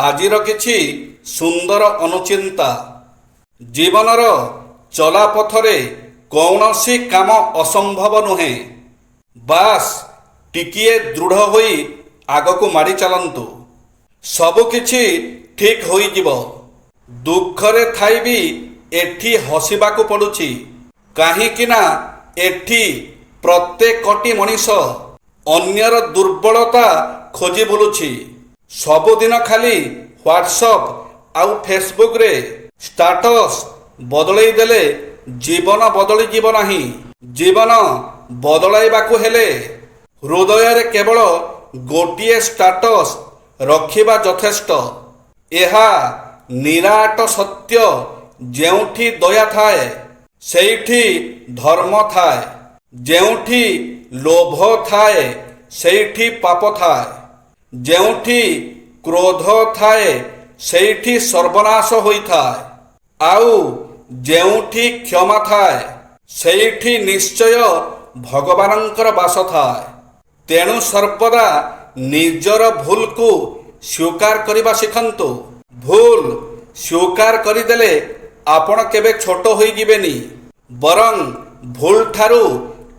ଆଜିର କିଛି ସୁନ୍ଦର ଅନୁଚିନ୍ତା। ଜୀବନର ଚଲାପଥରେ କୌଣସି କାମ ଅସମ୍ଭବ ନୁହେଁ। ବାସ୍ ଟିକିଏ ଦୃଢ଼ ହୋଇ ଆଗକୁ ମାଡ଼ି ଚାଲନ୍ତୁ। ସବୁକିଛି ଠିକ୍ ହୋଇଯିବ। ଦୁଃଖରେ ଥାଇ ବି ଏଠି ହସିବାକୁ ପଡ଼ୁଛି, କାହିଁକି ନା ଏଠି ପ୍ରତ୍ୟେକଟି ମଣିଷ ଅନ୍ୟର ଦୁର୍ବଳତା ଖୋଜି ବୁଲୁଛି। ସବୁଦିନ ଖାଲି ହ୍ୱାଟ୍ସଆପ୍ ଆଉ ଫେସବୁକରେ ଷ୍ଟାଟସ୍ ବଦଳେଇ ଦେଲେ ଜୀବନ ବଦଳିଯିବ ନାହିଁ। ଜୀବନ ବଦଳାଇବାକୁ ହେଲେ ହୃଦୟରେ କେବଳ ଗୋଟିଏ ଷ୍ଟାଟସ୍ ରଖିବା ଯଥେଷ୍ଟ। ଏହା ନିରାଟ ସତ୍ୟ। ଯେଉଁଠି ଦୟା ଥାଏ ସେଇଠି ଧର୍ମ ଥାଏ। ଯେଉଁଠି ଲୋଭ ଥାଏ ସେଇଠି ପାପ ଥାଏ। ଯେଉଁଠି କ୍ରୋଧ ଥାଏ ସେଇଠି ସର୍ବନାଶ ହୋଇଥାଏ। ଆଉ ଯେଉଁଠି କ୍ଷମା ଥାଏ ସେଇଠି ନିଶ୍ଚୟ ଭଗବାନଙ୍କର ବାସ ଥାଏ। ତେଣୁ ସର୍ବଦା ନିଜର ଭୁଲକୁ ସ୍ୱୀକାର କରିବା ଶିଖନ୍ତୁ। ଭୁଲ ସ୍ୱୀକାର କରିଦେଲେ ଆପଣ କେବେ ଛୋଟ ହୋଇଯିବେନି, ବରଂ ଭୁଲଠାରୁ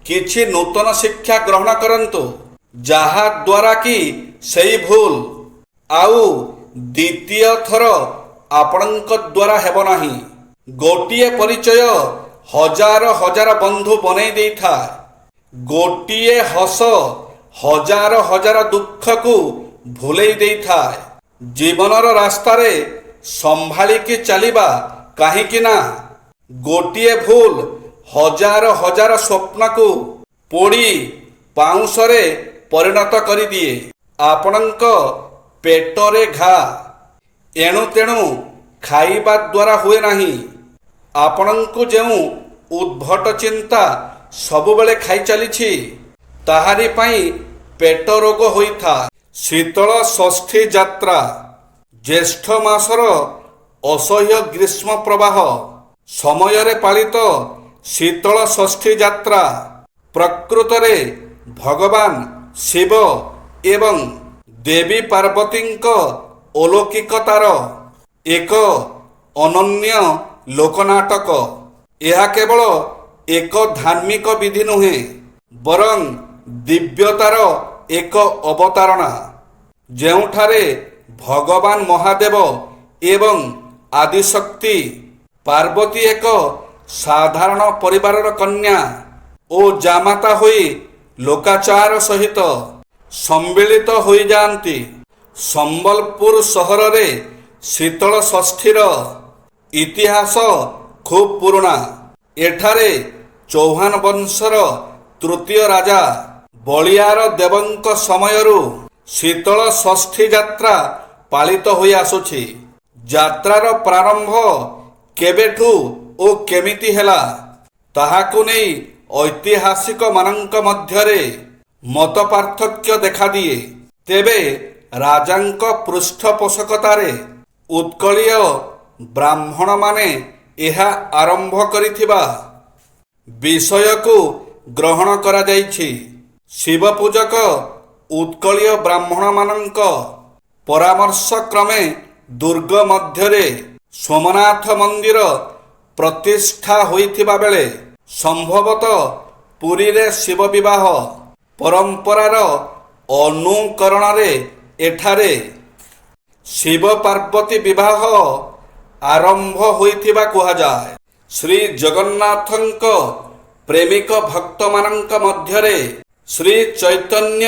କିଛି ନୂତନ ଶିକ୍ଷା ଗ୍ରହଣ କରନ୍ତୁ, ଯାହା ଦ୍ୱାରା କି ସେଇ ଭୁଲ ଆଉ ଦ୍ୱିତୀୟ ଥର ଆପଣଙ୍କ ଦ୍ୱାରା ହେବ ନାହିଁ। ଗୋଟିଏ ପରିଚୟ ହଜାର ହଜାର ବନ୍ଧୁ ବନେଇ ଦେଇଥାଏ। ଗୋଟିଏ ହସ ହଜାର ହଜାର ଦୁଃଖକୁ ଭୁଲେଇ ଦେଇଥାଏ। ଜୀବନର ରାସ୍ତାରେ ସମ୍ଭାଳିକି ଚାଲିବା, କାହିଁକି ନା ଗୋଟିଏ ଭୁଲ ହଜାର ହଜାର ସ୍ୱପ୍ନକୁ ପୋଡ଼ି ପାଉଁଶରେ ପରିଣତ କରିଦିଏ। ଆପଣଙ୍କ ପେଟରେ ଘା ଏଣୁ ତେଣୁ ଖାଇବା ଦ୍ୱାରା ହୁଏ ନାହିଁ। ଆପଣଙ୍କୁ ଯେଉଁ ଉଦ୍ଭଟ ଚିନ୍ତା ସବୁବେଳେ ଖାଇ ଚାଲିଛି, ତାହାରି ପାଇଁ ପେଟ ରୋଗ ହୋଇଥାଏ। ଶୀତଳ ଷଷ୍ଠୀ ଯାତ୍ରା। ଜ୍ୟେଷ୍ଠ ମାସର ଅସହ୍ୟ ଗ୍ରୀଷ୍ମ ପ୍ରବାହ ସମୟରେ ପାଳିତ ଶୀତଳ ଷଷ୍ଠୀ ଯାତ୍ରା ପ୍ରକୃତରେ ଭଗବାନ ଶିବ ଏବଂ ଦେବୀ ପାର୍ବତୀଙ୍କ ଅଲୌକିକତାର ଏକ ଅନନ୍ୟ ଲୋକନାଟକ। ଏହା କେବଳ ଏକ ଧାର୍ମିକ ବିଧି ନୁହେଁ, ବରଂ ଦିବ୍ୟତାର ଏକ ଅବତାରଣା, ଯେଉଁଠାରେ ଭଗବାନ ମହାଦେବ ଏବଂ ଆଦିଶକ୍ତି ପାର୍ବତୀ ଏକ ସାଧାରଣ ପରିବାରର କନ୍ୟା ଓ ଜାମାତା ହୋଇ ଲୋକାଚାର ସହିତ ସମ୍ମିଳିତ ହୋଇଯାଆନ୍ତି। ସମ୍ବଲପୁର ସହରରେ ଶୀତଳ ଷଷ୍ଠୀର ଇତିହାସ ଖୁବ୍ ପୁରୁଣା। ଏଠାରେ ଚୌହାନ ବଂଶର ତୃତୀୟ ରାଜା ବଳିୟାର ଦେବଙ୍କ ସମୟରୁ ଶୀତଳ ଷଷ୍ଠୀ ଯାତ୍ରା ପାଳିତ ହୋଇ ଆସୁଛି। ଯାତ୍ରାର ପ୍ରାରମ୍ଭ କେବେଠୁ ଓ କେମିତି ହେଲା, ତାହାକୁ ନେଇ ଐତିହାସିକମାନଙ୍କ ମଧ୍ୟରେ ମତ ପାର୍ଥକ୍ୟ ଦେଖାଦିଏ। ତେବେ ରାଜାଙ୍କ ପୃଷ୍ଠପୋଷକତାରେ ଉତ୍କଳୀୟ ବ୍ରାହ୍ମଣମାନେ ଏହା ଆରମ୍ଭ କରିଥିବା ବିଷୟକୁ ଗ୍ରହଣ କରାଯାଇଛି। ଶିବ ପୂଜକ ଉତ୍କଳୀୟ ବ୍ରାହ୍ମଣମାନଙ୍କ ପରାମର୍ଶ କ୍ରମେ ଦୁର୍ଗ ମଧ୍ୟରେ ସୋମନାଥ ମନ୍ଦିର ପ୍ରତିଷ୍ଠା ହୋଇଥିବା ବେଳେ ସମ୍ଭବତଃ ପୁରୀରେ ଶିବ ବିବାହ ପରମ୍ପରାର ଅନୁକରଣରେ ଏଠାରେ ଶିବ ପାର୍ବତୀ ବିବାହ ଆରମ୍ଭ ହୋଇଥିବା କୁହାଯାଏ। ଶ୍ରୀ ଜଗନ୍ନାଥଙ୍କ ପ୍ରେମିକ ଭକ୍ତମାନଙ୍କ ମଧ୍ୟରେ ଶ୍ରୀ ଚୈତନ୍ୟ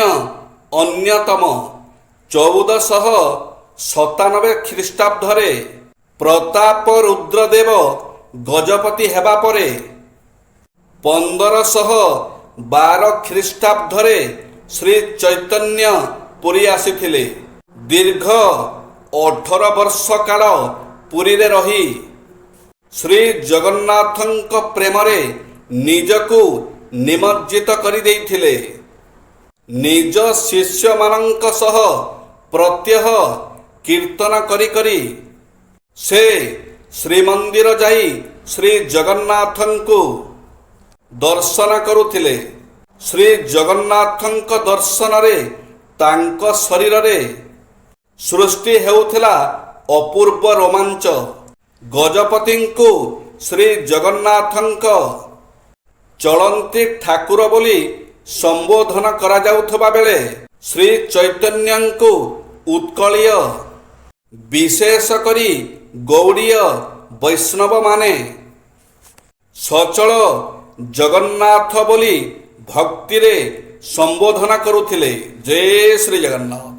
ଅନ୍ୟତମ। 1497 ଖ୍ରୀଷ୍ଟାବ୍ଦରେ ପ୍ରତାପ ରୁଦ୍ରଦେବ ଗଜପତି ହେବା ପରେ 1512 ଖ୍ରୀଷ୍ଟାବ୍ଦରେ ଶ୍ରୀ ଚୈତନ୍ୟ ପୁରୀ ଆସିଥିଲେ। ଦୀର୍ଘ 18 ବର୍ଷ କାଳ ପୁରୀରେ ରହି ଶ୍ରୀ ଜଗନ୍ନାଥଙ୍କ ପ୍ରେମରେ ନିଜକୁ ନିମଜ୍ଜିତ କରିଦେଇଥିଲେ। ନିଜ ଶିଷ୍ୟମାନଙ୍କ ସହ ପ୍ରତ୍ୟହ କୀର୍ତ୍ତନ କରି କରି ସେ ଶ୍ରୀମନ୍ଦିର ଯାଇ ଶ୍ରୀ ଜଗନ୍ନାଥଙ୍କୁ ଦର୍ଶନ କରୁଥିଲେ। ଶ୍ରୀ ଜଗନ୍ନାଥଙ୍କ ଦର୍ଶନରେ ତାଙ୍କ ଶରୀରରେ ସୃଷ୍ଟି ହେଉଥିଲା ଅପୂର୍ବ ରୋମାଞ୍ଚ। ଗଜପତିଙ୍କୁ ଶ୍ରୀ ଜଗନ୍ନାଥଙ୍କ ଚଳନ୍ତି ଠାକୁର ବୋଲି ସମ୍ବୋଧନ କରାଯାଉଥିବା ବେଳେ ଶ୍ରୀ ଚୈତନ୍ୟଙ୍କୁ ଉତ୍କଳୀୟ, ବିଶେଷ କରି ଗୌଡ଼ୀୟ ବୈଷ୍ଣବମାନେ ସଚଳ ଜଗନ୍ନାଥ ବୋଲି ଭକ୍ତିରେ ସମ୍ବୋଧନ କରୁଥିଲେ। ଜୟ ଶ୍ରୀ ଜଗନ୍ନାଥ।